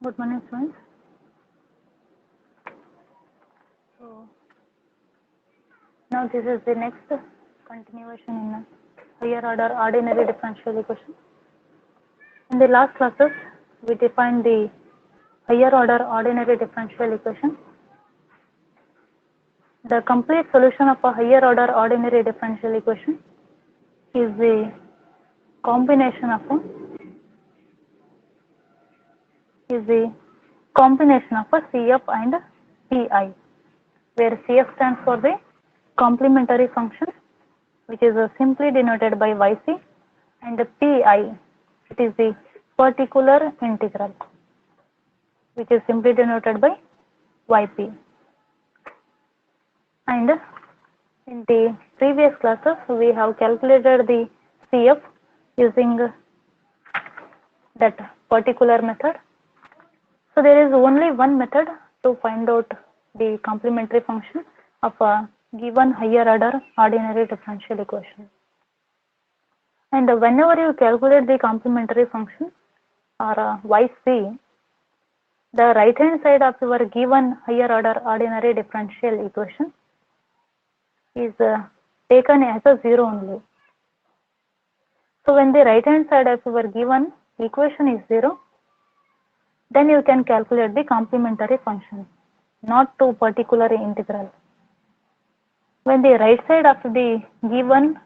Good morning, students. So now this is the next continuation in higher order ordinary differential equation. In the last classes, we defined the higher order ordinary differential equation. The complete solution of a higher order ordinary differential equation is the combination of a CF and PI, where CF stands for the complementary function, which is simply denoted by YC, and PI, it is the particular integral, which is simply denoted by YP. And in the previous classes, we have calculated the CF using that particular method. So there is only one method to find out the complementary function of a given higher order ordinary differential equation. And whenever you calculate the complementary function or YC, the right hand side of your given higher order ordinary differential equation is taken as a 0 only. So when the right hand side of your given equation is 0, then you can calculate the complementary function, not to particular integral. When the right side of the given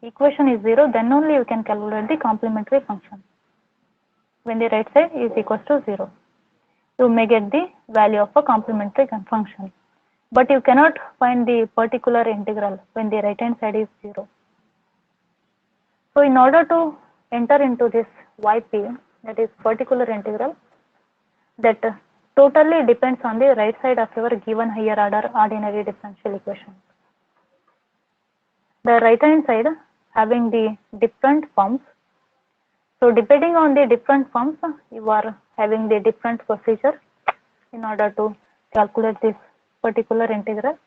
equation is 0, then only you can calculate the complementary function. When the right side is equal to 0, you may get the value of a complementary function, but you cannot find the particular integral when the right hand side is 0. So in order to enter into this YP, that is particular integral, that totally depends on the right side of your given higher order ordinary differential equation. The right hand side having the different forms. So depending on the different forms, you are having the different procedure in order to calculate this particular integral.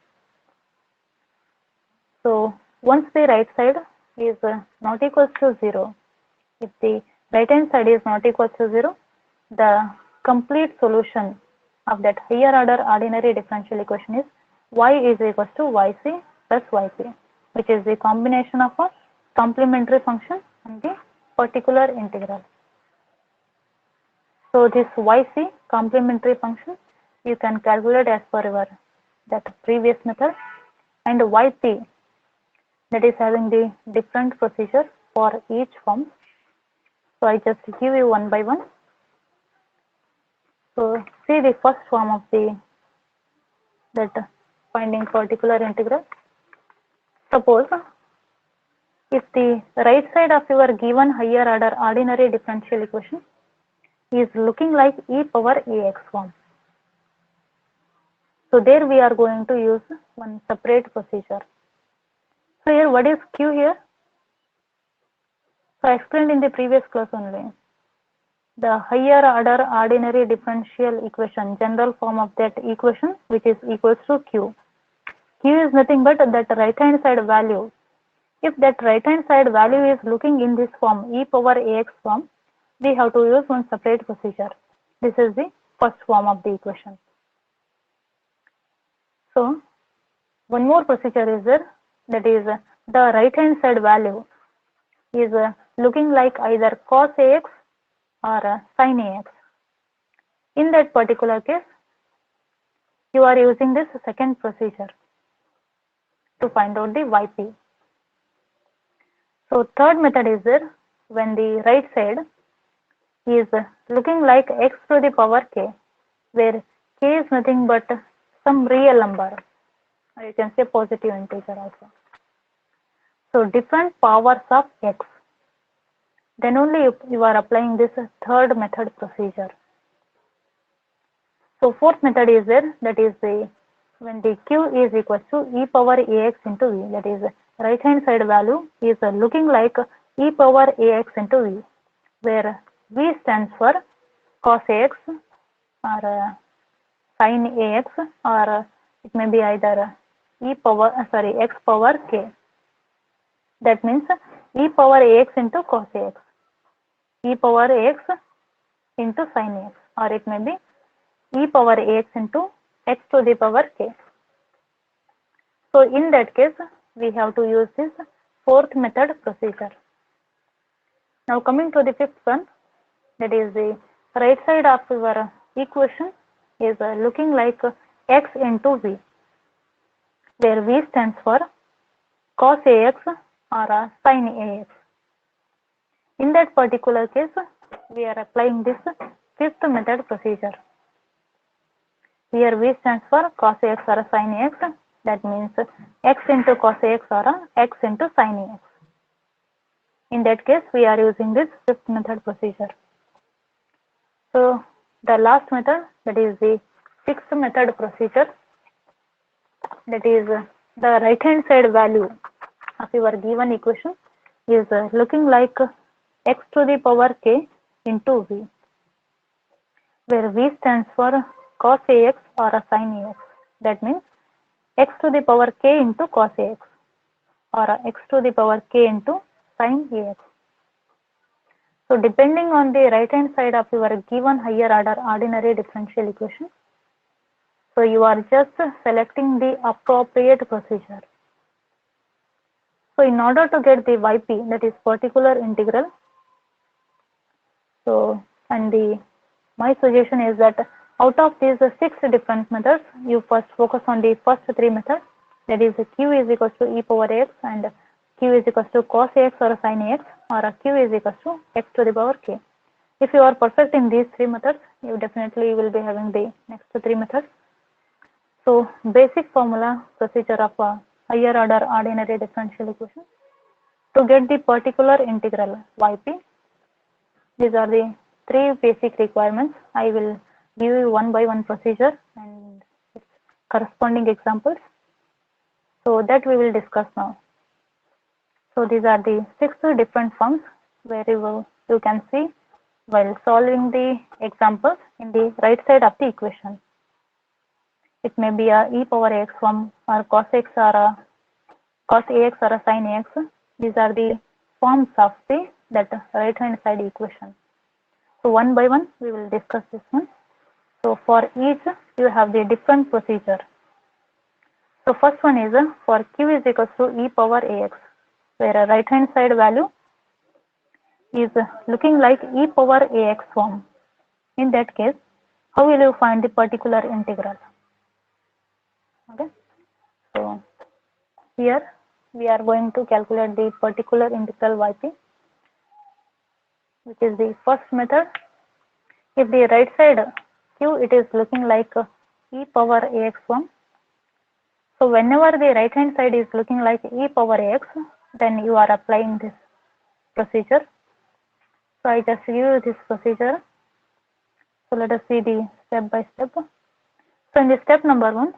So once the right side is not equal to 0, if the right hand side is not equal to 0, the complete solution of that higher order ordinary differential equation is y is equal to yc plus yp, which is the combination of a complementary function and the particular integral. So this yc complementary function you can calculate as per your that previous method, and yp, that is having the different procedure for each form. So I just give you one by one. So see the first form of that finding particular integral. Suppose if the right side of your given higher order ordinary differential equation is looking like e power ax form. So there we are going to use one separate procedure. So here what is q here? So I explained in the previous class only. The higher order ordinary differential equation, general form of that equation, which is equals to q. Q is nothing but that right hand side value. If that right hand side value is looking in this form, e power ax form, we have to use one separate procedure. This is the first form of the equation. So one more procedure is there, that is the right hand side value is looking like either cos ax or sin ax. In that particular case, you are using this second procedure to find out the yp. So third method is there, when the right side is looking like x to the power k, where k is nothing but some real number, or you can say positive integer also. So different powers of x, then only you are applying this third method procedure. So fourth method is there, that is when the q is equal to e power ax into v, that is right hand side value is looking like e power ax into v, where v stands for cos ax or sin ax, or it may be either x power k. That means e power ax into cos ax, e power ax into sin ax, or it may be e power ax into x to the power k. So in that case, we have to use this fourth method procedure. Now coming to the fifth one, that is the right side of your equation is looking like x into v, where v stands for cos ax or sin ax. In that particular case, we are applying this fifth method procedure. Here v stands for cos ax or sin ax, that means x into cos ax or x into sin ax. In that case, we are using this fifth method procedure. So the last method, that is the sixth method procedure, that is the right hand side value of your given equation is looking like x to the power k into v, where v stands for cos ax or sin ax. That means x to the power k into cos ax or x to the power k into sin ax. So depending on the right hand side of your given higher order ordinary differential equation, so you are just selecting the appropriate procedure. So in order to get the yp, that is particular integral, so my suggestion is that out of these six different methods, you first focus on the first three methods, that is q is equals to e power x and q is equals to cos ax or sin ax or q is equals to x to the power k. If you are perfect in these three methods, you definitely will be having the next three methods. So basic formula procedure of a higher order ordinary differential equation. To get the particular integral yp, these are the three basic requirements. I will give you one by one procedure and its corresponding examples. So that we will discuss now. So these are the six different forms where you can see while solving the examples in the right side of the equation. It may be a e power x form or cos x or a cos ax or a sin ax. These are the forms of that right hand side equation. So one by one we will discuss this one. So for each you have the different procedure. So first one is for q is equals to e power ax, where a right hand side value is looking like e power ax form. In that case, how will you find the particular integral? Okay, so here we are going to calculate the particular integral yp, which is the first method. If the right side q it is looking like e power ax form, so whenever the right hand side is looking like e power ax, then you are applying this procedure. So I just give you this procedure. So let us see the step by step. So in the step number 1,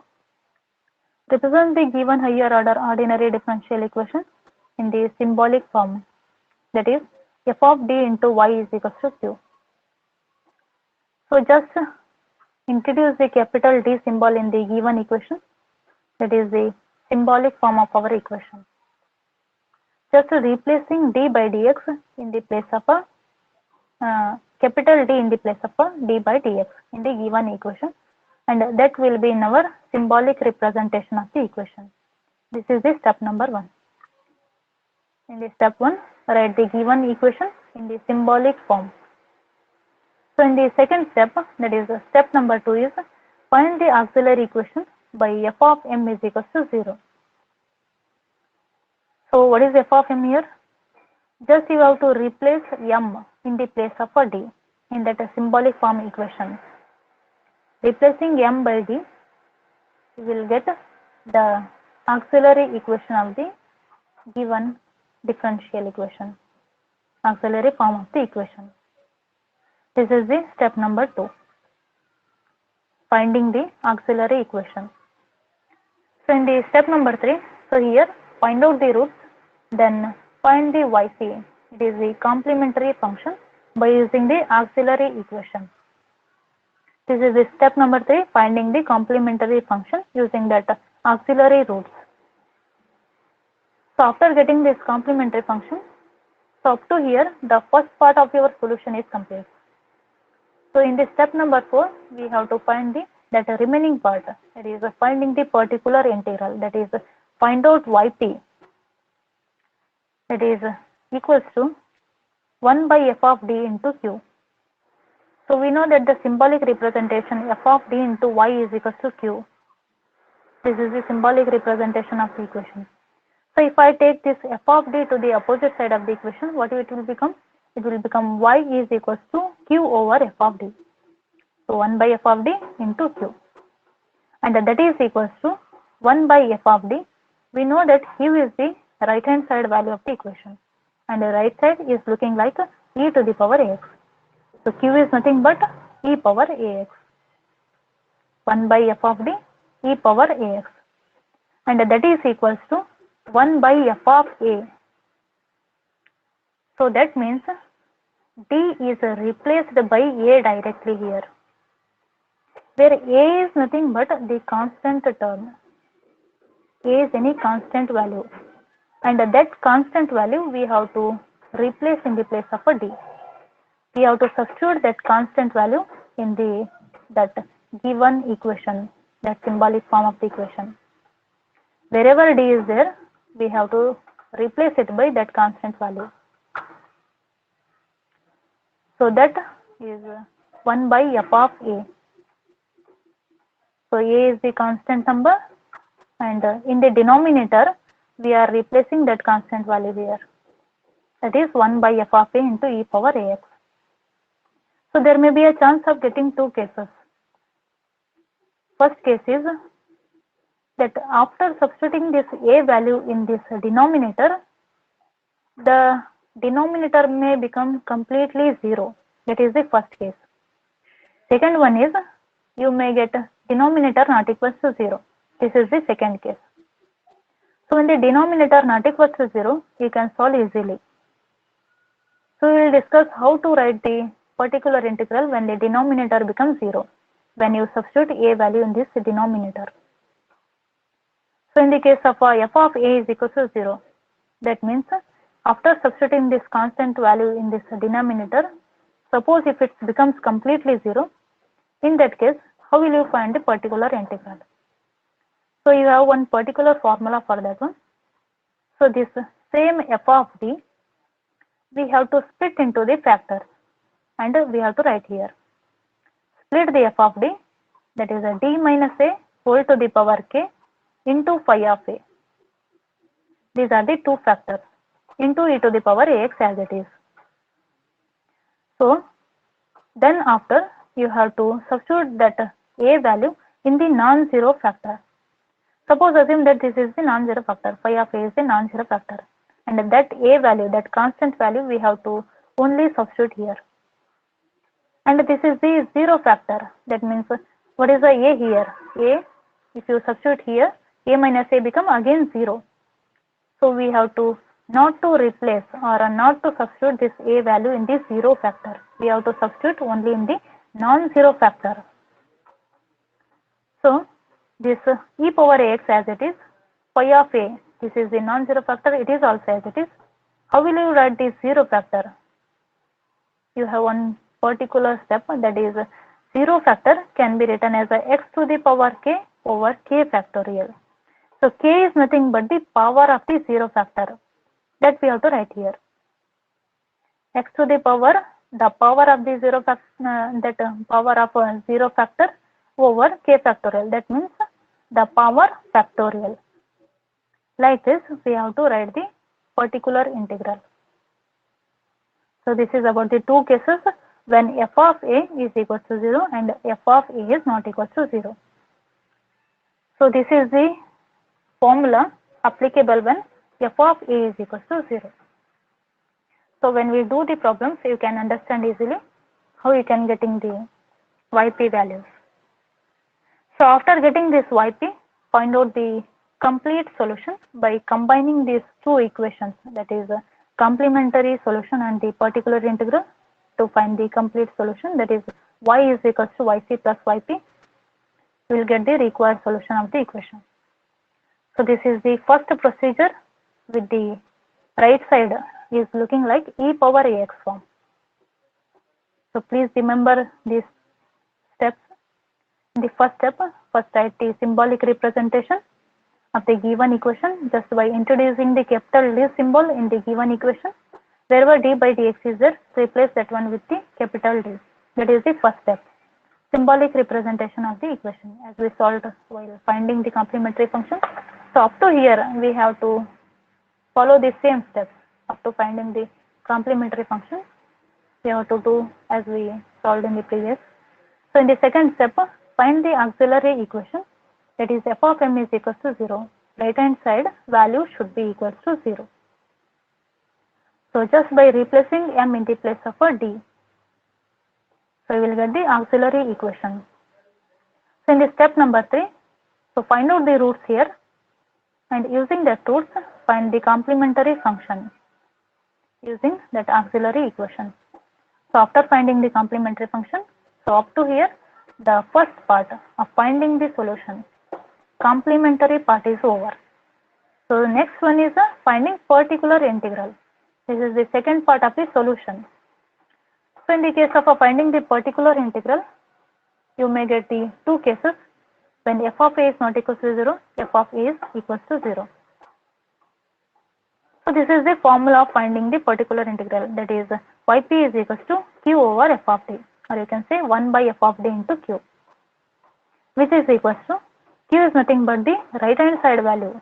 represent the given higher order ordinary differential equation in the symbolic form, that is f of d into y is equals to q. So just introduce the capital D symbol in the given equation, that is the symbolic form of our equation. Just replacing d by dx in the place of a capital D in the place of a d by dx in the given equation, and that will be in our symbolic representation of the equation. This is the step number 1. In the step 1, write the given equation in the symbolic form. So in the second step, that is step number 2, is find the auxiliary equation by f of m is equals to 0. So what is f of m here? Just you have to replace m in the place of a d in that symbolic form equation. Replacing m by d, you will get the auxiliary equation of the given differential equation, auxiliary form of the equation. This is the step number 2, finding the auxiliary equation. So in the step number 3, so here find out the roots, then find the yc, it is the complementary function, by using the auxiliary equation. This is the step number 3, finding the complementary function using that auxiliary roots. So after getting this complementary function, so up to here the first part of your solution is complete. So in the step number 4, we have to find that remaining part, that is finding the particular integral, that is find out yp, that is equals to 1 by f of d into q. So we know that the symbolic representation f of d into y is equals to q. This is the symbolic representation of the equation. So if I take this f of d to the opposite side of the equation, what it will become? It will become y is equals to q over f of d. So 1 by f of d into q. And that is equals to 1 by f of d. We know that q is the right hand side value of the equation. And the right side is looking like e to the power ax. So q is nothing but e power ax. 1 by f of d e power ax. And that is equals to 1 by f of a. So that means d is replaced by a directly here, where a is nothing but the constant term. A is any constant value, and that constant value we have to replace in the place of a d. We have to substitute that constant value in that given equation, that symbolic form of the equation. Wherever d is there, we have to replace it by that constant value. So that is 1 by f of a. So a is the constant number, and in the denominator we are replacing that constant value here. That is 1 by f of a into e power ax. So there may be a chance of getting two cases. First case is that after substituting this a value in this denominator, the denominator may become completely 0. That is the first case. Second one is you may get denominator not equals to 0. This is the second case. So when the denominator not equals to 0, you can solve easily. So we will discuss how to write the particular integral when the denominator becomes 0, when you substitute a value in this denominator. So in the case of f of a is equal to 0, that means after substituting this constant value in this denominator, suppose if it becomes completely 0, in that case, how will you find the particular integral? So you have one particular formula for that one. So this same f of d, we have to split into the factors, and we have to write here. Split the f of d, that is a d minus a whole to the power k into phi of a. These are the two factors into e to the power ax as it is. So then after you have to substitute that a value in the non-zero factor. Suppose assume that this is the non-zero factor, phi of a is the non-zero factor, and that a value, that constant value, we have to only substitute here. And this is the zero factor. That means what is the a here? A, if you substitute here, a minus a become again 0. So we have to not to replace or not to substitute this a value in the zero factor. We have to substitute only in the non-zero factor. So this e power ax as it is, phi of a, this is the non-zero factor, it is also as it is. How will you write this zero factor? You have one particular step, that is zero factor can be written as a x to the power k over k factorial. So k is nothing but the power of the zero factor, that we have to write here. X to the power, the power of the zero factor, power of zero factor over k factorial, that means the power factorial. Like this, we have to write the particular integral. So this is about the two cases when f of a is equal to 0 and f of a is not equal to 0. So this is the formula applicable when f of a is equal to 0. So when we do the problems, you can understand easily how you can getting the yp values. So after getting this yp, find out the complete solution by combining these two equations, that is a complementary solution and the particular integral, to find the complete solution, that is y is equals to yc plus yp. We will get the required solution of the equation. So this is the first procedure with the right side is looking like e power ax form. So please remember these steps. In the first step, first write the symbolic representation of the given equation just by introducing the capital D symbol in the given equation. Wherever d by dx is there, replace that one with the capital D. That is the first step. Symbolic representation of the equation as we solved while finding the complementary function. So up to here we have to follow the same steps up to finding the complementary function. We have to do as we solved in the previous. So in the second step, find the auxiliary equation, that is f of m is equals to 0. Right hand side value should be equals to 0. So just by replacing m in the place of a d, so we will get the auxiliary equation. So in the step number 3, so find out the roots here and using that roots find the complementary function using that auxiliary equation. So after finding the complementary function, so up to here the first part of finding the solution, complementary part is over. So the next one is finding particular integral. This is the second part of the solution. So in the case of finding the particular integral, you may get the two cases when f of a is not equal to 0, f of a is equals to 0. So this is the formula of finding the particular integral, that is yp is equals to q over f of d, or you can say 1 by f of d into q, which is equals to q is nothing but the right hand side value.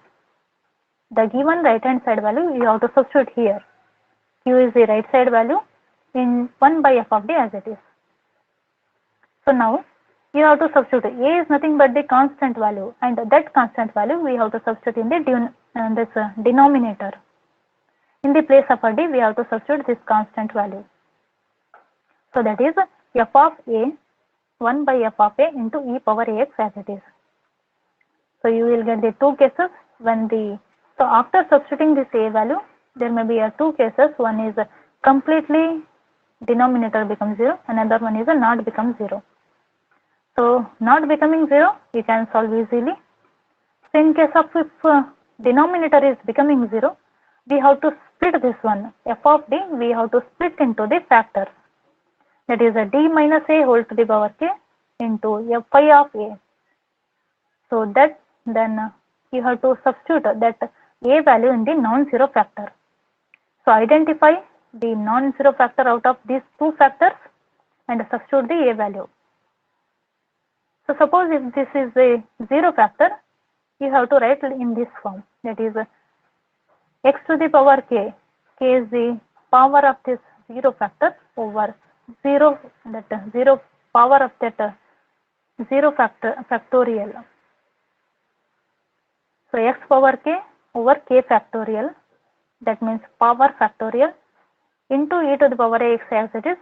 The given right hand side value you have to substitute here. Q is the right side value in 1 by f of d as it is. So now you have to substitute a is nothing but the constant value, and that constant value we have to substitute in the denominator. In the place of a d, we have to substitute this constant value. So that is f of a 1 by f of a into e power ax as it is. So you will get the two cases when so after substituting this a value, there may be two cases. One is completely denominator becomes 0, another one is not become 0. So not becoming 0, you can solve easily. So in case of if denominator is becoming 0, we have to split this one, f of d, we have to split into the factors. That is d minus a whole to the power k into fi of a. So that then you have to substitute that a value in the non-zero factor. So identify the non-zero factor out of these two factors and substitute the a value. So suppose if this is a 0 factor, you have to write in this form, that is x to the power k, k is the power of this 0 factor over 0, that 0 power of that 0 factorial. So x power k over k factorial, that means power factorial into e to the power x as it is.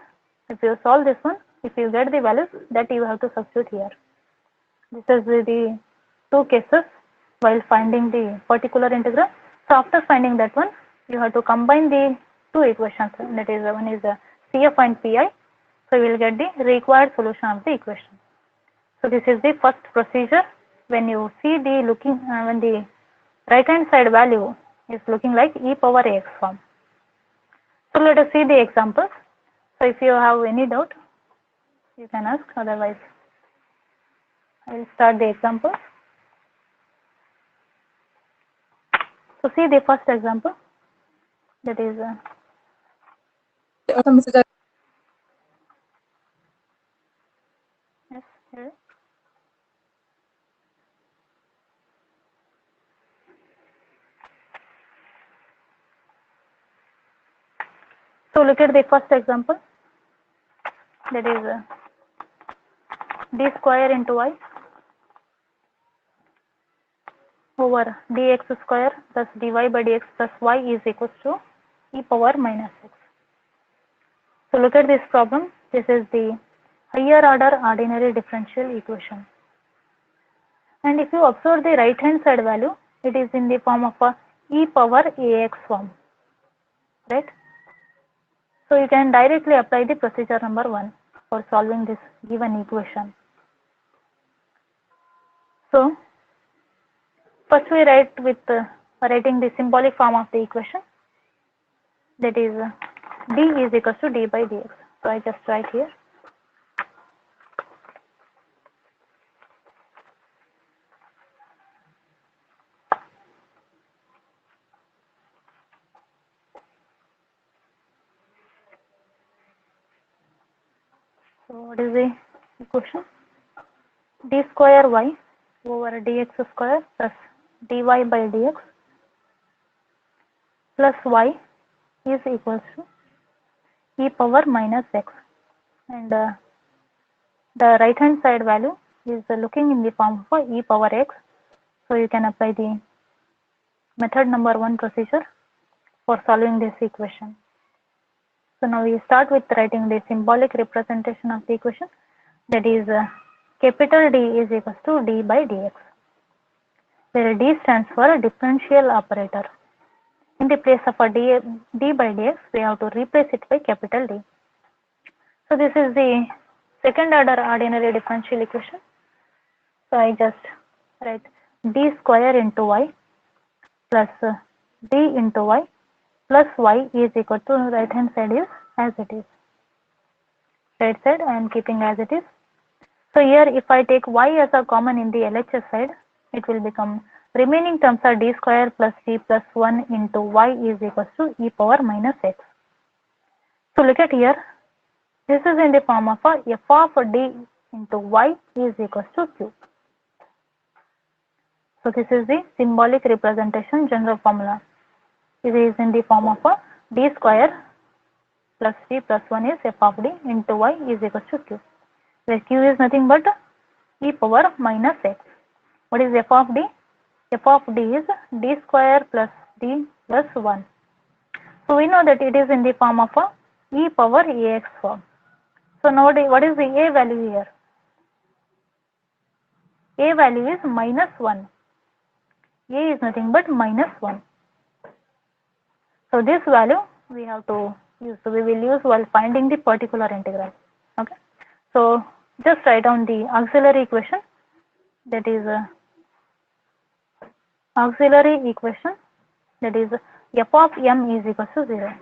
If you solve this one, if you get the values, that you have to substitute here. This is the two cases while finding the particular integral. So after finding that one, you have to combine the two equations, that is one is CF and PI. So we will get the required solution of the equation. So this is the first procedure when you see the when the right hand side value is looking like e power ax form. So let us see the examples. So if you have any doubt, you can ask, otherwise I will start the example. So see the first example, that is yes, here. So look at the first example, that is d square into y over dx square plus dy by dx plus y is equals to e power minus x. So look at this problem. This is the higher order ordinary differential equation. And if you observe the right hand side value, it is in the form of a e power ax form, right? So you can directly apply the procedure number 1 for solving this given equation. So first we write with writing the symbolic form of the equation, that is d is equals to d by dx. So I just write here So what is the equation? D square y over dx square plus dy by dx plus y is equals to e power minus x, and the right hand side value is looking in the form of e power x. So you can apply the method number 1 procedure for solving this equation. So now we start with writing the symbolic representation of the equation, that is capital D is equals to d by dx, where d stands for differential operator. In the place of a d by dx, we have to replace it by capital D. So this is the second order ordinary differential equation. So I just write d square into y plus d into y plus y is equal to right hand side is as it is. Right side I am keeping as it is. So here if I take y as a common in the LHS side, it will become remaining terms are d square plus d plus 1 into y is equals to e power minus x. So look at here, this is in the form of a f of d into y is equals to q. So this is the symbolic representation general formula. It is in the form of a d square plus d plus 1 is f of d into y is equals to q, where q is nothing but e power minus x. What is f of d? F of d is d square plus d plus 1. So we know that it is in the form of a e power ax form. So now what is the a value here? A value is minus 1. A is nothing but minus 1. So this value we have to use. So we will use while finding the particular integral. Okay. So just write down the auxiliary equation, that is auxiliary equation, that is f of m is equals to 0.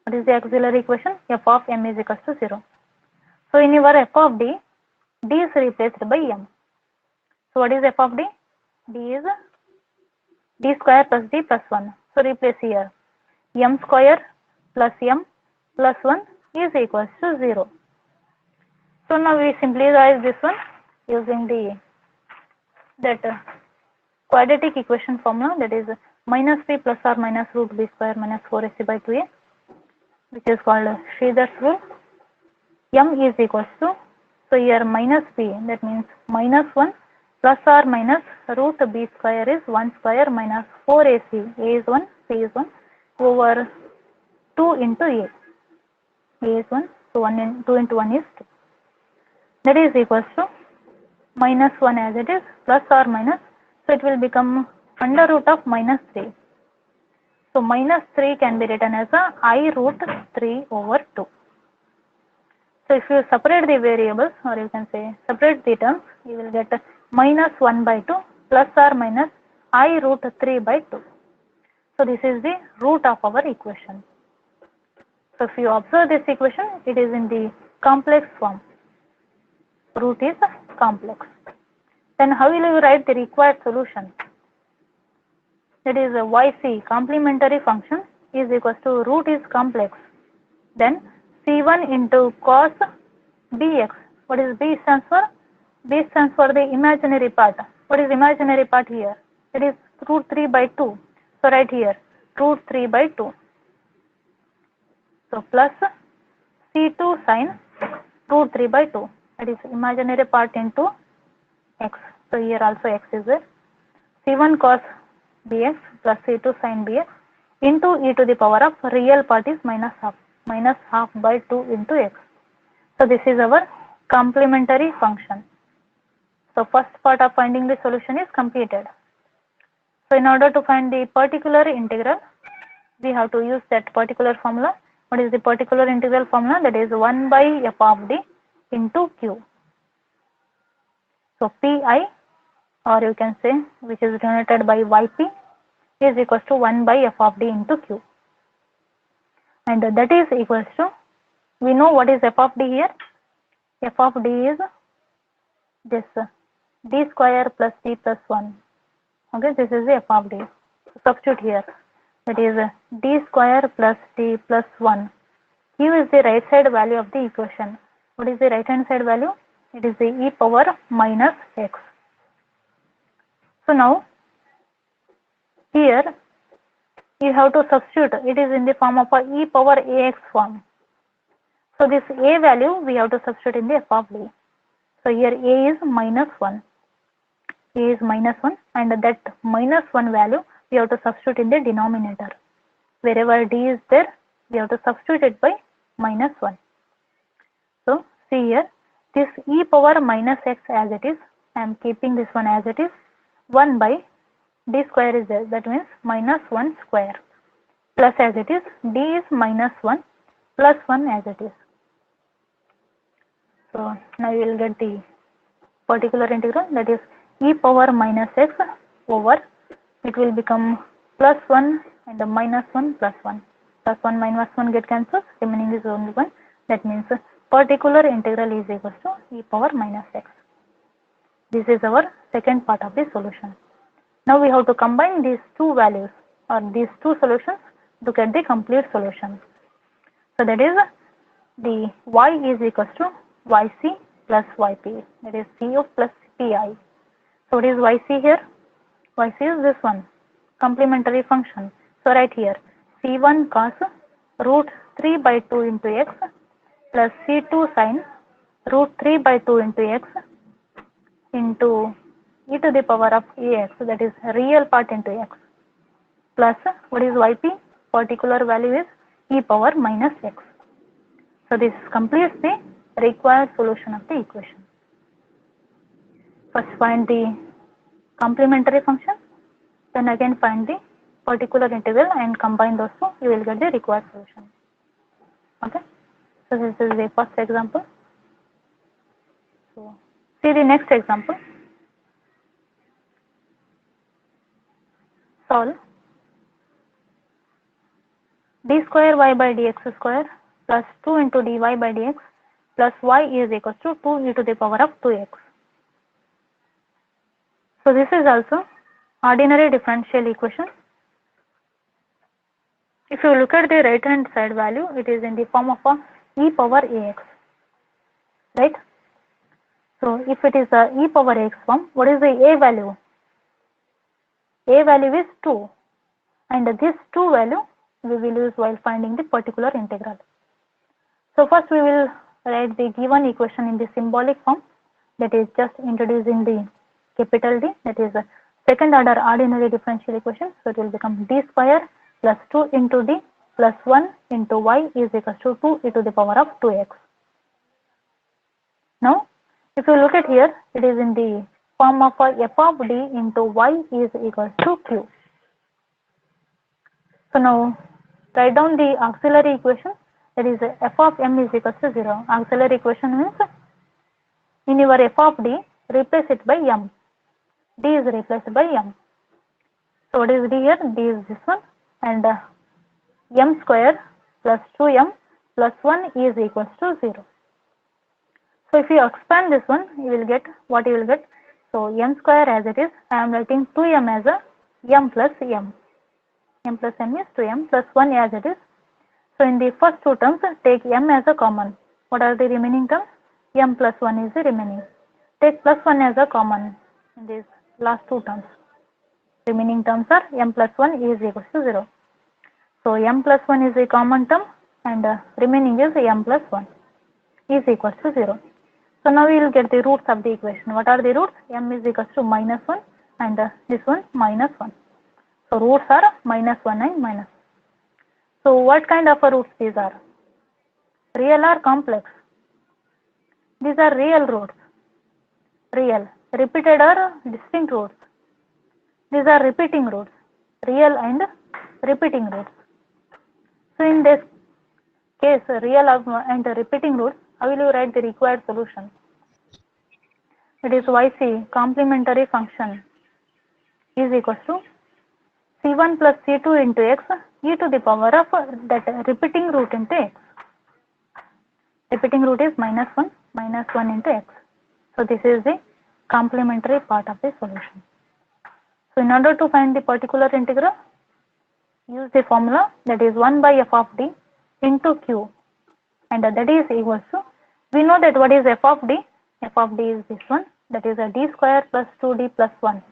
What is the auxiliary equation? F of m is equals to 0. So in your f of d, d is replaced by m. So what is f of d? D is d square plus d plus 1. So replace here. M square plus m plus 1 is equals to 0. So now we simplify this one using the quadratic equation formula, that is minus b plus or minus root b square minus 4ac by 2a, which is called Sridhar's rule. M is equals to, so here minus b, that means minus 1 plus or minus root b square is 1 square minus 4ac, a is 1, c is 1, over 2 into a is 1, so 2 into 1 is 2. That is equals to minus 1 as it is plus or minus, so it will become under root of minus 3. So minus 3 can be written as a I root 3 over 2. So if you separate the variables, or you can say separate the terms, you will get minus 1 by 2 plus or minus I root 3 by 2. So this is the root of our equation. So if you observe this equation, it is in the complex form. Root is complex. Then how will you write the required solution? That is yc, complementary function, is equals to root is complex. Then c1 into cos bx. What is b stands for? B stands for the imaginary part. What is imaginary part here? It is root 3 by 2. So right here, root 3 by 2. So plus c2 sin root 3 by 2. That is imaginary part into x. So here also x is there. c1 cos bx plus c2 sin bx into e to the power of real part is minus half by 2 into x. So this is our complementary function. So first part of finding the solution is completed. So in order to find the particular integral, we have to use that particular formula. What is the particular integral formula? That is 1 by f of d into q. So pi, or you can say, which is denoted by yp, is equals to 1 by f of d into q. And that is equals to, we know what is f of d here. F of d is this d square plus d plus 1. Okay, this is the f of d. Substitute here. That is d square plus d plus 1. Q is the right side value of the equation. What is the right hand side value? It is the e power minus x. So now here you have to substitute, it is in the form of a e power ax form. So this a value we have to substitute in the f of d. So here a is minus 1. A is minus 1 and that minus 1 value we have to substitute in the denominator. Wherever d is there, we have to substitute it by minus 1. So see here, this e power minus x as it is, I am keeping this one as it is, 1 by d square is there, that means minus 1 square, plus as it is, d is minus 1 plus 1 as it is. So now you will get the particular integral, that is e power minus x over, it will become plus 1 and minus 1 plus 1. Plus 1 minus 1 get cancelled, remaining is only 1. That means particular integral is equals to e power minus x. This is our second part of the solution. Now we have to combine these two values or these two solutions to get the complete solution. So that is the y is equals to yc plus yp, that is cu plus pi. So what is yc here? Yc is this one, complementary function. So right here c1 cos root 3 by 2 into x plus c2 sin root 3 by 2 into x into e to the power of ax, that is real part into x, plus what is yp? Particular value is e power minus x. So this completes the required solution of the equation. First find the complementary function, then again find the particular integral and combine those two, you will get the required solution. Okay, so this is the first example. So see the next example. Solve d square y by dx square plus 2 into dy by dx plus y is equals to 2 e to the power of 2x. So this is also ordinary differential equation. If you look at the right hand side value, it is in the form of a e power ax, right? So if it is a e power ax form, what is the a value? A value is 2 and this 2 value we will use while finding the particular integral. So first we will write the given equation in the symbolic form, that is just introducing the capital D, that is a second order ordinary differential equation. So it will become d square plus 2 into d plus 1 into y is equals to 2 e to the power of 2x. Now if you look at here, it is in the form of a f of d into y is equals to q. So now write down the auxiliary equation, that is f of m is equals to 0. Auxiliary equation means in your f of d, replace it by m. D is replaced by m. So what is d here? D is this one, and m square plus 2m plus 1 is equals to 0. So if you expand this one, you will get what you will get. So m square as it is, I am writing 2m as a m plus m. M plus m is 2m plus 1 as it is. So in the first two terms, take m as a common. What are the remaining terms? M plus 1 is the remaining. Take plus 1 as a common in these last two terms. Remaining terms are m plus 1 is equals to 0. So m plus 1 is a common term and remaining is m plus 1 is equals to 0. So now we will get the roots of the equation. What are the roots? M is equals to minus 1 and this one minus 1. So roots are minus 1 and minus 1. So what kind of roots these are? Real or complex? These are real roots. Real. Repeated or distinct roots? These are repeating roots. Real and repeating roots. So in this case, real and repeating roots, how will you write the required solution? It is yc complementary function is equals to c1 plus c2 into x e to the power of that repeating root into x. Repeating root is minus 1 into x. So this is the complementary part of the solution. So in order to find the particular integral, use the formula, that is 1 by f of d into q, and that is equals to We know that what is f of d? F of d is this one, that is a d square plus 2d plus 1.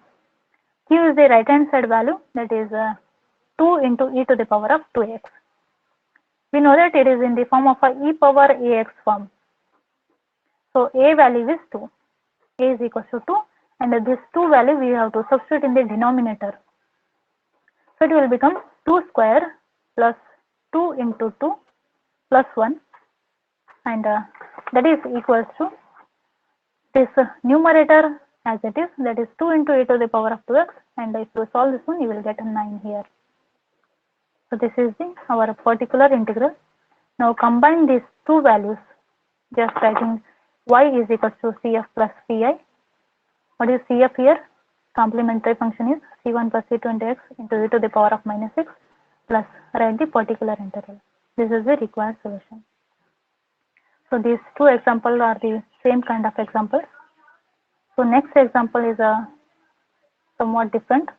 Q is the right hand side value, that is 2 into e to the power of 2x. We know that it is in the form of a e power ax form. So a value is 2. A is equals to 2, and this 2 value we have to substitute in the denominator. So it will become 2 square plus 2 into 2 plus 1, and that is equals to this numerator as it is, that is 2 into e to the power of 2x, and if you solve this one you will get a 9 here. So this is our particular integral. Now combine these two values, just writing y is equals to cf plus pi. What is cf here? Complementary function is c1 plus c2 into x into e to the power of minus 6 plus write the particular integral. This is the required solution. So these two examples are the same kind of examples. So next example is a somewhat different,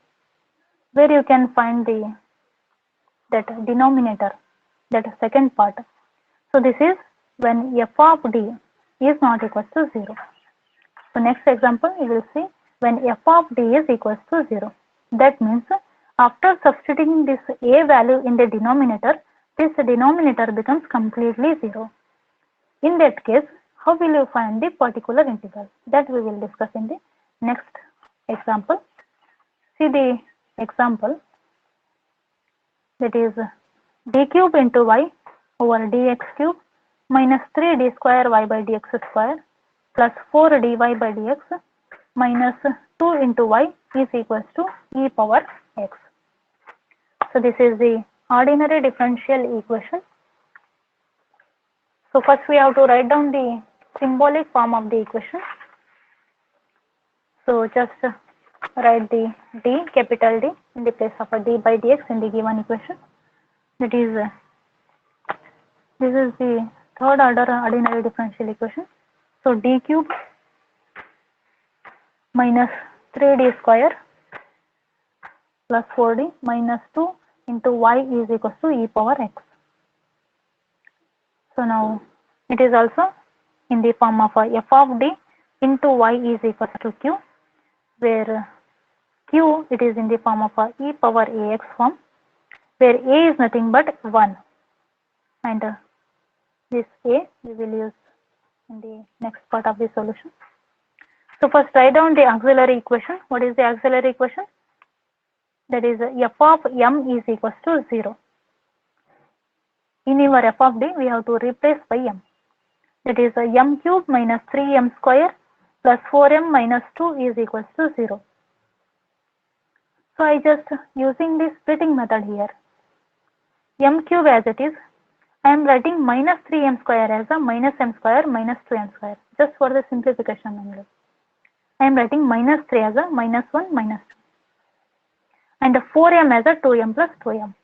where you can find that denominator, that second part. So this is when f of d is not equal to 0. So next example you will see when f of d is equals to 0. That means after substituting this a value in the denominator, this denominator becomes completely 0. In that case, how will you find the particular integral? That we will discuss in the next example. See the example, that is d cube into y over dx cube minus 3d square y by dx square plus 4 dy by dx minus 2 into y is equals to e power x. So this is the ordinary differential equation. So first we have to write down the symbolic form of the equation. So just write the d, capital D, in the place of a d by dx in the given equation. That is, this is the third order ordinary differential equation. So d cube minus 3d square plus 4d minus 2 into y is equals to e power x. So now it is also in the form of f of d into y is equals to q, where q it is in the form of e power ax form, where a is nothing but 1, and this a we will use in the next part of the solution. So first write down the auxiliary equation. What is the auxiliary equation? That is f of m is equals to 0. In our f of d we have to replace by m. That is m cube minus 3m square plus 4m minus 2 is equals to 0. So I just using the splitting method here. M cube as it is, I am writing minus 3m square as a minus m square minus 2m square, just for the simplification only. I am writing minus 3 as a minus 1 minus 2, and 4m as a 2m plus 2m.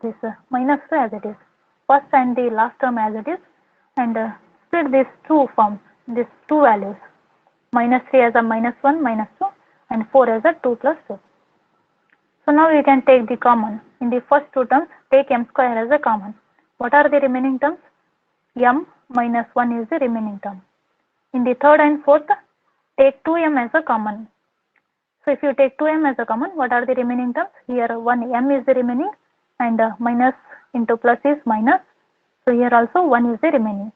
This minus 2 as it is, first and the last term as it is, and split these two forms, these two values, minus 3 as a minus 1 minus 2 and 4 as a 2 plus 2. So now you can take the common. In the first two terms, take m square as a common. What are the remaining terms? M minus 1 is the remaining term. In the third and fourth, take 2m as a common. So if you take 2m as a common, what are the remaining terms? Here 1m is the remaining, and minus into plus is minus. So here also 1 is the remaining.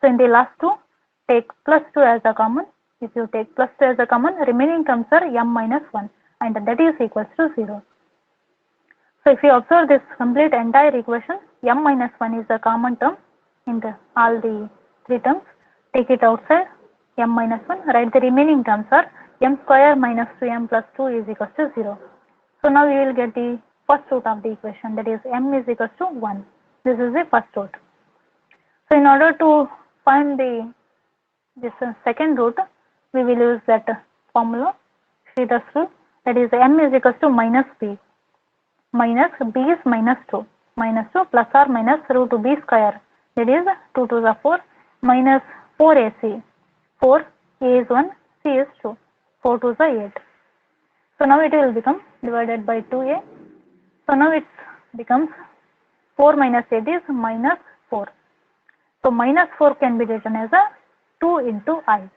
So in the last two, take plus 2 as a common. If you take plus 2 as a common, remaining terms are m minus 1, and that is equals to 0. So if you observe this complete entire equation, m minus 1 is the common term in all the three terms. Take it outside, m minus 1, write the remaining terms are m square minus 2m plus 2 is equals to 0. So now we will get the first root of the equation, that is m is equals to 1. This is the first root. So in order to find this second root, we will use that formula, Schrodinger's rule, that is m is equals to minus b. Minus b is minus 2. Minus 2 plus or minus root b square, that is 2 to the 4 minus 4ac. 4, a is 1, c is 2. 4 to the 8. So now it will become divided by 2a. So now it becomes 4 minus 8 is minus 4. So minus 4 can be written as a 2 into I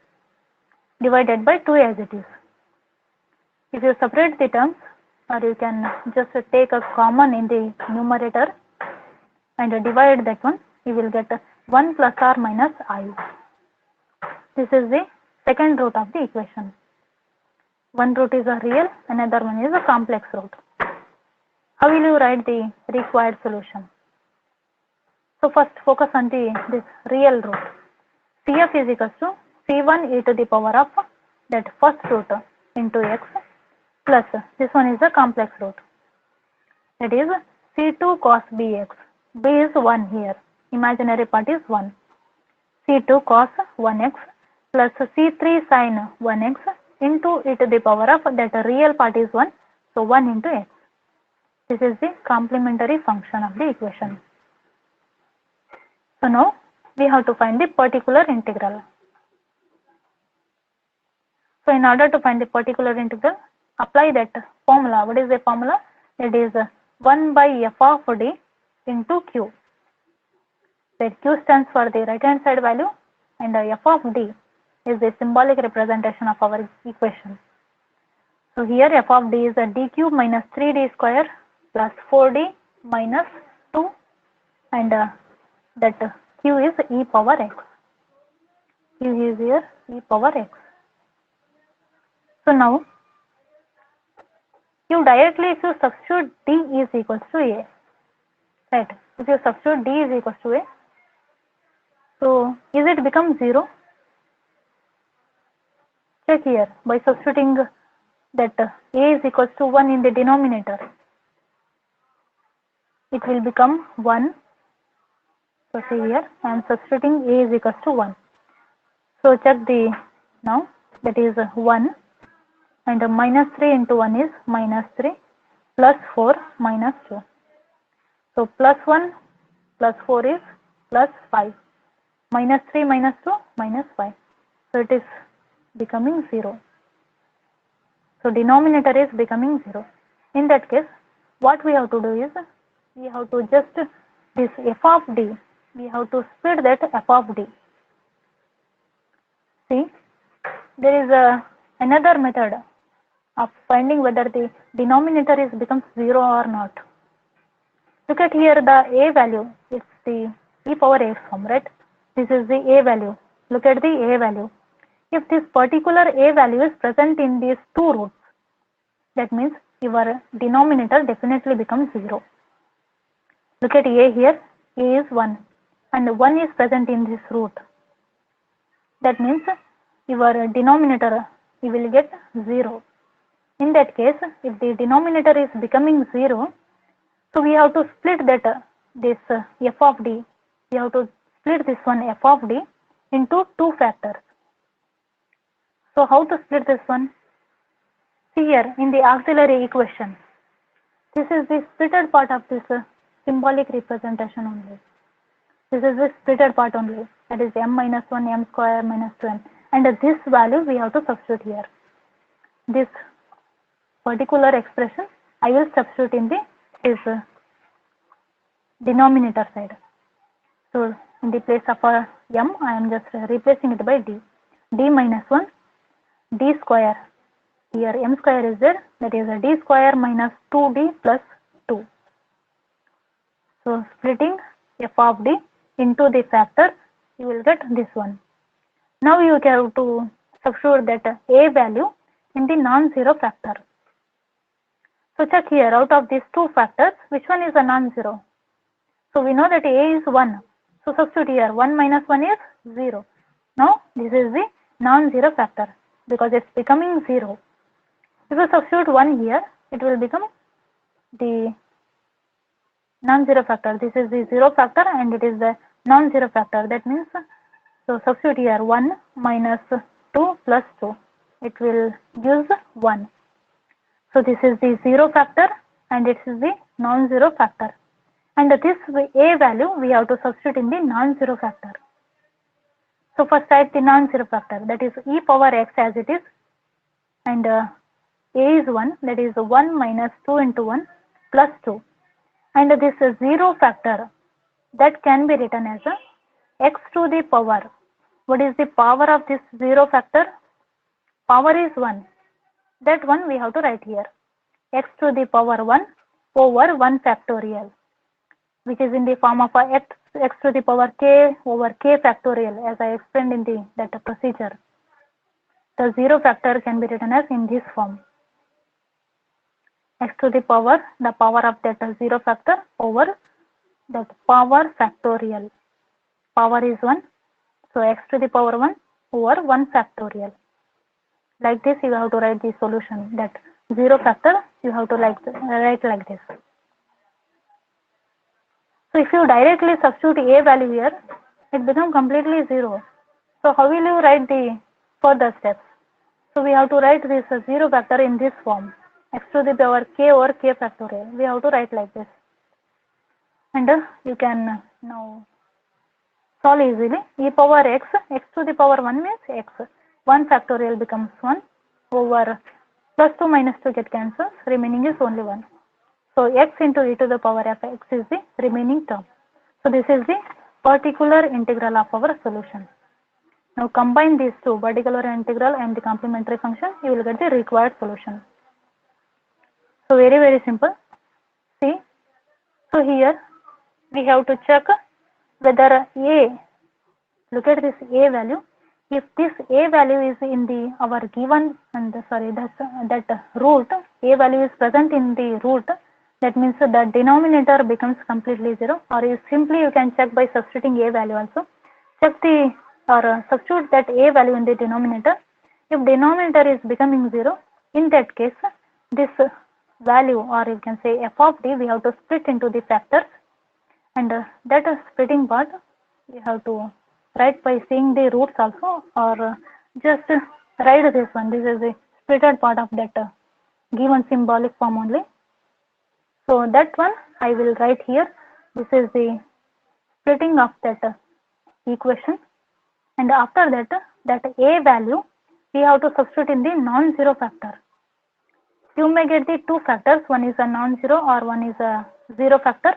divided by 2 as it is. If you separate the terms, or you can just take a common in the numerator and divide that one, you will get 1 plus or minus I. This is the second root of the equation. One root is a real, another one is a complex root. How will you write the required solution? So first focus on this real root. CF is equals to C1 e to the power of that first root into x plus this one is the complex root, that is C2 cos bx. B is 1 here, imaginary part is 1. C2 cos 1x plus C3 sin 1x into e to the power of that real part is 1, so 1 into x. This is the complementary function of the equation. So now we have to find the particular integral. So in order to find the particular integral, apply that formula. What is the formula? It is 1 by f of d into q. That q stands for the right hand side value and f of d is the symbolic representation of our equation. So here f of d is a d cube minus 3d square plus 4d minus 2 and that q is e power x. Q is here e power x. So now you directly, if you substitute d is equals to a, right? If you substitute d is equals to a, so is it become 0? Check here by substituting that a is equals to 1 in the denominator. It will become 1. So see here I am substituting a is equals to 1. So check the now, that is 1 and minus 3 into 1 is minus 3 plus 4 minus 2. So plus 1 plus 4 is plus 5. Minus 3 minus 2 minus 5. So it is becoming 0. So denominator is becoming 0. In that case, what we have to do is, we have to just this f of d, we have to split that f of d. See, there is another method of finding whether the denominator is becomes 0 or not. Look at here the a value, it's the e power x form, right? This is the a value. Look at the a value. If this particular a value is present in these two roots, that means your denominator definitely becomes 0. Look at a here, a is 1 and 1 is present in this root. That means your denominator, you will get 0. In that case, if the denominator is becoming 0, so we have to split that this f of d, we have to split this one f of d into two factors. So how to split this one? See here in the auxiliary equation, this is the splitted part of this symbolic representation only. This is the splitted part only, that is m minus 1 m square minus 2m, and this value we have to substitute here. This particular expression I will substitute in the denominator side. So in the place of m, I am just replacing it by d. D minus 1 d square, here m square is there, that is a d square minus 2d plus 2. So splitting f of d into the factor, you will get this one. Now you have to substitute that a value in the non-zero factor. So check here, out of these two factors, which one is a non-zero? So we know that a is 1. So substitute here, 1 minus 1 is 0. Now this is the non-zero factor because it's becoming 0. If you substitute 1 here, it will become the non-zero factor. This is the 0 factor and it is the non-zero factor. That means, so substitute here 1 minus 2 plus 2. It will use 1. So this is the 0 factor and it is the non-zero factor. And this a value we have to substitute in the non-zero factor. So first write the non-zero factor, that is e power x as it is, and a is 1, that is 1 minus 2 into 1 plus 2. And this 0 factor, that can be written as a x to the power. What is the power of this 0 factor? Power is 1. That one we have to write here. X to the power 1 over 1 factorial, which is in the form of a x to the power k over k factorial, as I explained in the that procedure. The 0 factor can be written as in this form. X to the power, the power of that 0 factor over that power factorial. Power is 1. So x to the power 1 over 1 factorial. Like this you have to write the solution. That 0 factor you have to write like this. So if you directly substitute a value here, it becomes completely 0. So how will you write the further steps? So we have to write this 0 factor in this form. X to the power k over k factorial. We have to write like this. And you can now solve easily. E power x, x to the power 1 means x. 1 factorial becomes 1 over plus 2 minus 2 get cancels. Remaining is only 1. So x into e to the power of x is the remaining term. So this is the particular integral of our solution. Now combine these two, particular integral and the complementary function, you will get the required solution. So very simple. See, so here we have to check whether a, look at this a value. If this a value is in the our given and that root, a value is present in the root, that means the denominator becomes completely 0, or you can check by substituting a value also. Check the or substitute that a value in the denominator. If denominator is becoming 0, in that case this value, or you can say f of d, we have to split into the factors, and that splitting part we have to write by seeing the roots also, or just write this one. This is the splitted part of that given symbolic form only. So that one I will write here. This is the splitting of that equation, and after that a value we have to substitute in the non-zero factor. You may get the two factors, one is a non-zero or one is a 0 factor.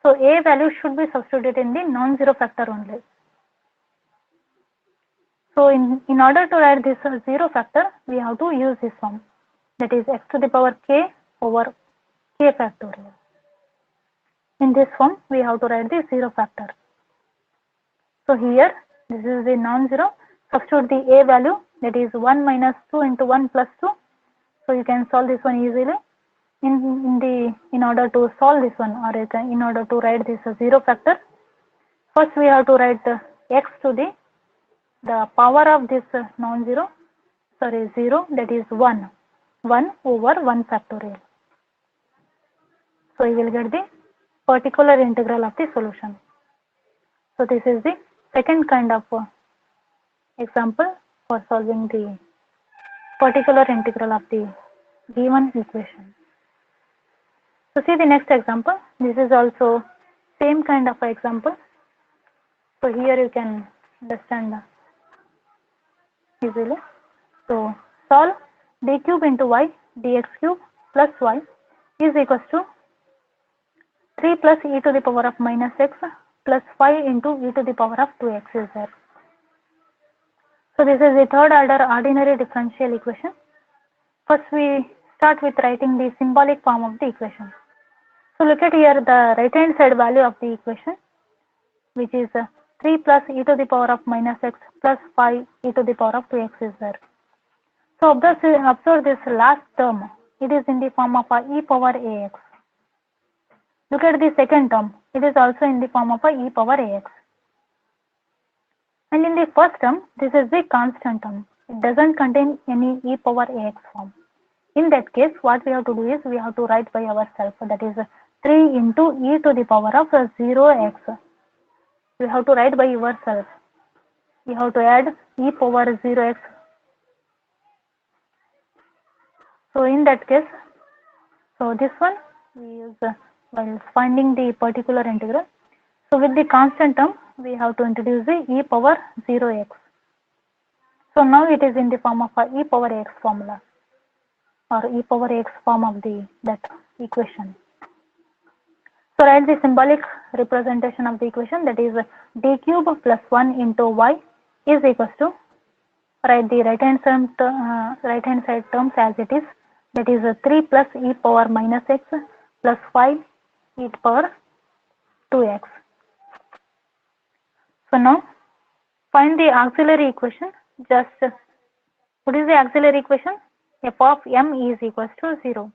So a value should be substituted in the non-zero factor only. So in order to write this 0 factor, we have to use this form, that is x to the power k over k factorial. In this form we have to write the 0 factor. So here this is the non-zero, substitute the a value, that is 1 minus 2 into 1 plus 2. So you can solve this one easily. In order to solve this one, or in order to write this 0 factor, first we have to write x to the power of this non-zero, 0, that is 1 over 1 factorial. So you will get the particular integral of the solution. So this is the second kind of example for solving the particular integral of the given equation. So see the next example. This is also same kind of example. So here you can understand easily. So solve d cube into y dx cube plus y is equals to 3 plus e to the power of minus x plus 5 into e to the power of 2x is there. So this is the third order ordinary differential equation. First we start with writing the symbolic form of the equation. So look at here the right hand side value of the equation, which is 3 plus e to the power of minus x plus 5 e to the power of 2x is there. So observe this last term, it is in the form of e power ax. Look at the second term, it is also in the form of e power ax. And in the first term, this is the constant term. It doesn't contain any e power ax form. In that case, what we have to do is we have to write by ourselves, that is 3 into e to the power of 0x. We have to write by yourself. We have to add e power 0x. So in that case, so this one we use while finding the particular integral. So with the constant term, we have to introduce the e power 0x. So now it is in the form of a e power x formula, or e power x form of that equation. So write the symbolic representation of the equation, that is d cube plus 1 into y is equals to, write the right hand side terms as it is, that is 3 plus e power minus x plus 5 e power 2x. So now find the auxiliary equation. Just what is the auxiliary equation? F of m is equals to 0.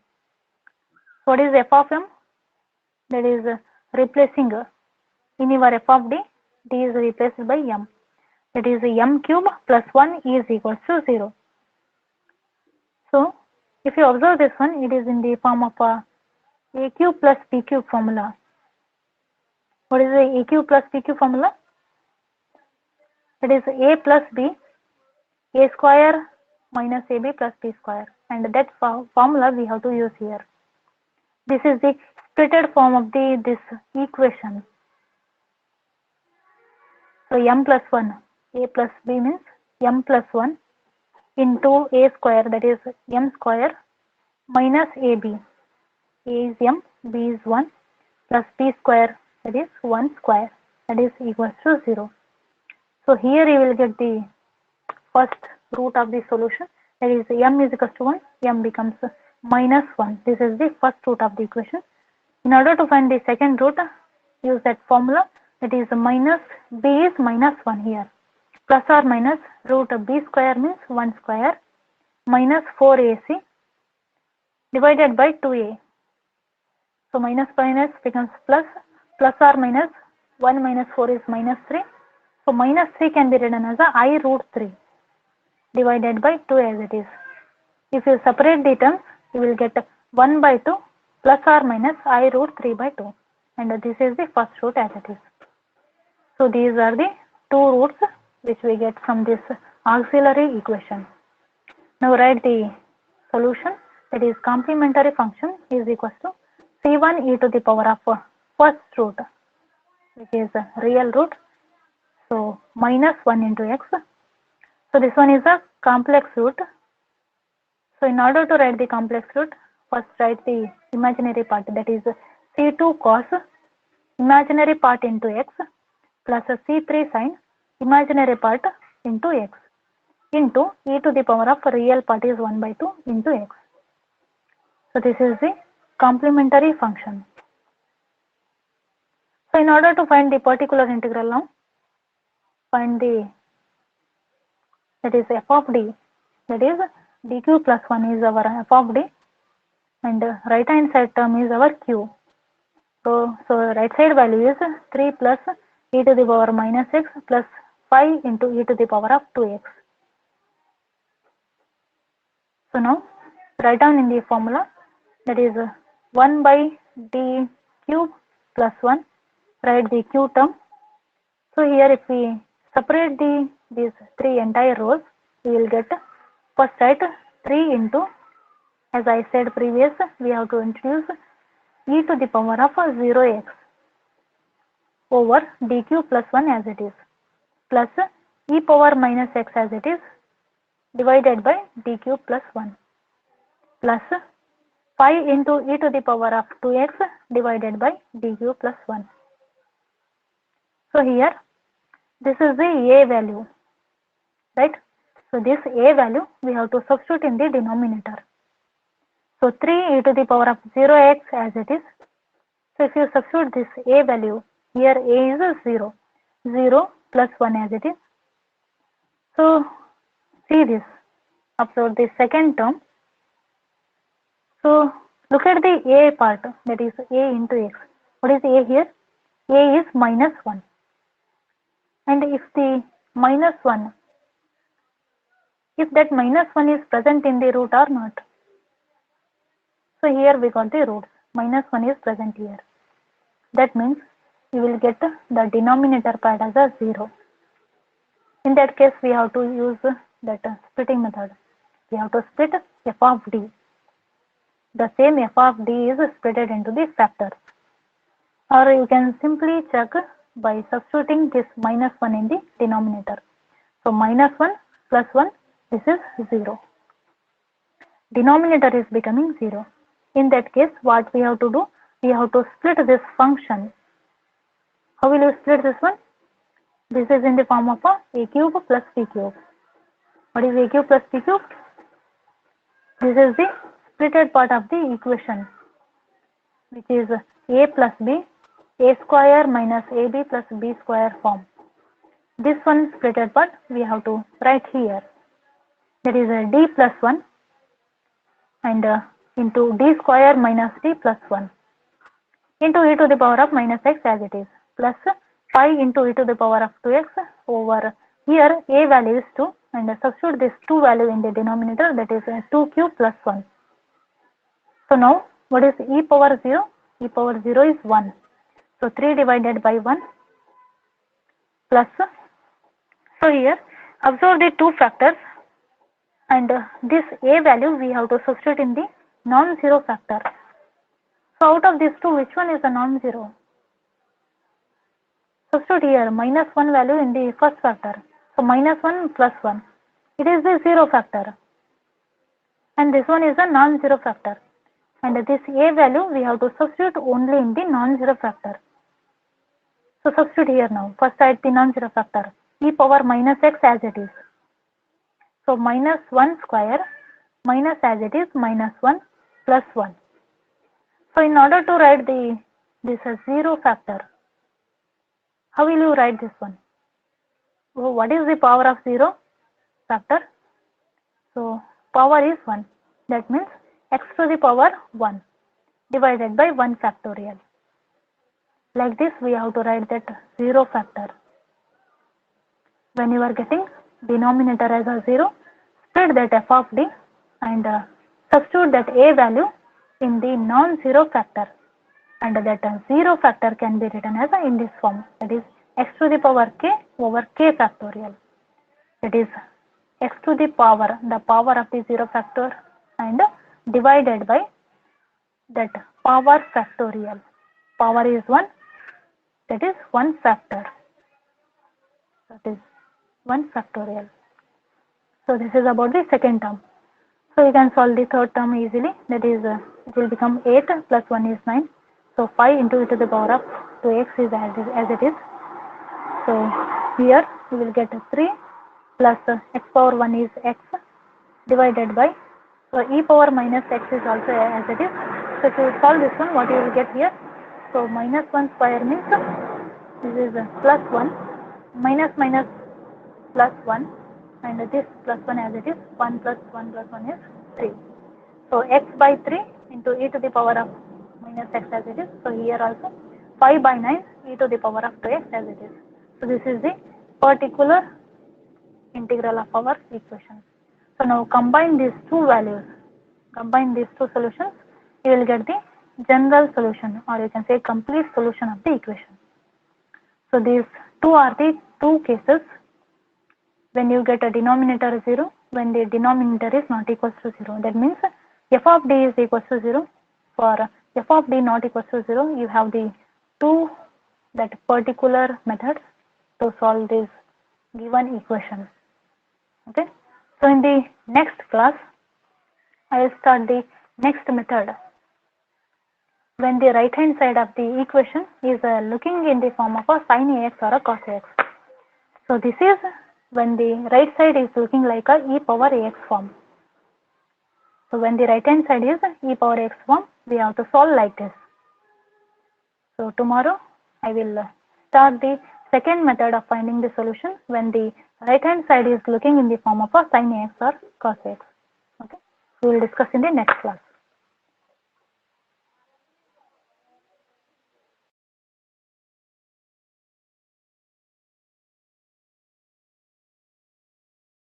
What is f of m? That is replacing in your f of d, d is replaced by m. That is m cube plus 1 is equals to 0. So if you observe this one, it is in the form of a cube plus b cube formula. What is the a cube plus b cube formula? That is a plus b, a square minus ab plus b square, and that formula we have to use here. This is the splitted form of this equation. So m plus 1, a plus b means m plus 1 into a square, that is m square minus ab. A is m, b is 1 plus b square, that is 1 square, that is equals to 0. So here you will get the first root of the solution, that is m is equals to 1, m becomes minus 1. This is the first root of the equation. In order to find the second root, use that formula, that is minus b is minus 1 here, plus or minus root of b square means 1 square minus 4ac divided by 2a. So minus becomes plus, plus or minus 1 minus 4 is minus 3. So minus 3 can be written as a I root 3 divided by 2 as it is. If you separate the terms, you will get 1 by 2 plus or minus I root 3 by 2, and this is the first root as it is. So these are the two roots which we get from this auxiliary equation. Now write the solution, that is complementary function is equals to c1 e to the power of first root, which is a real root, so minus 1 into x. So this one is a complex root. So in order to write the complex root, first write the imaginary part, that is c2 cos imaginary part into x plus c3 sin imaginary part into x into e to the power of real part is 1 by 2 into x. So this is the complementary function. So in order to find the particular integral now, find the, that is f of d, that is dq plus 1 is our f of d, and right hand side term is our q. So right side value is 3 plus e to the power minus x plus 5 into e to the power of 2x. So now write down in the formula, that is 1 by d cube plus 1, write the q term. So here if we separate these three entire rows, we will get, first write 3 into, as I said previous, we have to introduce e to the power of 0x over dq plus 1 as it is, plus e power minus x as it is divided by dq plus 1, plus 5 into e to the power of 2x divided by dq plus 1. So here this is the a value, right? So this a value we have to substitute in the denominator. So 3 e to the power of 0x as it is. So if you substitute this a value, here a is 0, 0 plus 1 as it is. So see this, observe the second term. So look at the a part, that is a into x. What is a here? A is minus 1. And if the minus 1, if that minus 1 is present in the root or not. So here we got the roots, minus 1 is present here. That means you will get the denominator part as a 0. In that case, we have to use that splitting method. We have to split f of d. The same f of d is splitted into the factors. Or you can simply check by substituting this minus 1 in the denominator. So minus 1 plus 1, this is 0. Denominator is becoming 0. In that case, what we have to do? we have to split this function. How will you split this one? This is in the form of a cube plus b cube. What is a cube plus b cube? This is the splitted part of the equation, which is a plus b, a square minus ab plus b square form. This one splitted part we have to write here. That is a d plus 1 and into d square minus d plus 1 into e to the power of minus x as it is, plus 5 into e to the power of 2x over here a value is 2 and substitute this 2 value in the denominator, that is 2 cube plus 1. So now what is e power 0? E power 0 is 1. So 3 divided by 1 plus, so here observe the two factors and this a value we have to substitute in the non-zero factor. So out of these two, which one is a non-zero? Substitute here minus 1 value in the first factor. So minus 1 plus 1. It is the 0 factor. And this one is a non-zero factor. And this a value we have to substitute only in the non-zero factor. So substitute here now. First write the non-zero factor. E power minus x as it is. So minus 1 square minus as it is minus 1 plus 1. So in order to write this as 0 factor, how will you write this one? So what is the power of 0 factor? So power is 1. That means x to the power 1 divided by 1 factorial. Like this we have to write that 0 factor. When you are getting denominator as a 0, split that f of d and substitute that a value in the non-zero factor, and that 0 factor can be written as in this form, that is x to the power k over k factorial, that is x to the power of the 0 factor and divided by that power factorial. Power is 1, that is 1 factor, that is 1 factorial. So this is about the second term. So you can solve the third term easily, that is it will become 8 plus 1 is 9. So 5 into e to the power of 2x is as it is. So here we will get 3 plus x power 1 is x divided by, so e power minus x is also as it is. So if you solve this one, what you will get here? So minus 1 square means this is plus 1, minus minus plus 1, and this plus 1 as it is, 1 plus 1 plus 1 is 3. So x by 3 into e to the power of minus x as it is. So here also 5 by 9 e to the power of 2x as it is. So this is the particular integral of our equation. So now combine these two values, combine these two solutions, you will get the general solution, or you can say complete solution of the equation. So these two are the two cases when you get a denominator 0, when the denominator is not equal to 0. That means f of d is equal to 0. For f of d not equal to 0, you have the two that particular methods to solve this given equation. Okay. So in the next class, I will start the next method when the right hand side of the equation is looking in the form of a sin ax or a cos ax. So this is when the right side is looking like a e power ax form. So when the right hand side is e power ax form, we have to solve like this. So tomorrow I will start the second method of finding the solution when the right hand side is looking in the form of a sin ax or cos ax. Okay, we will discuss in the next class.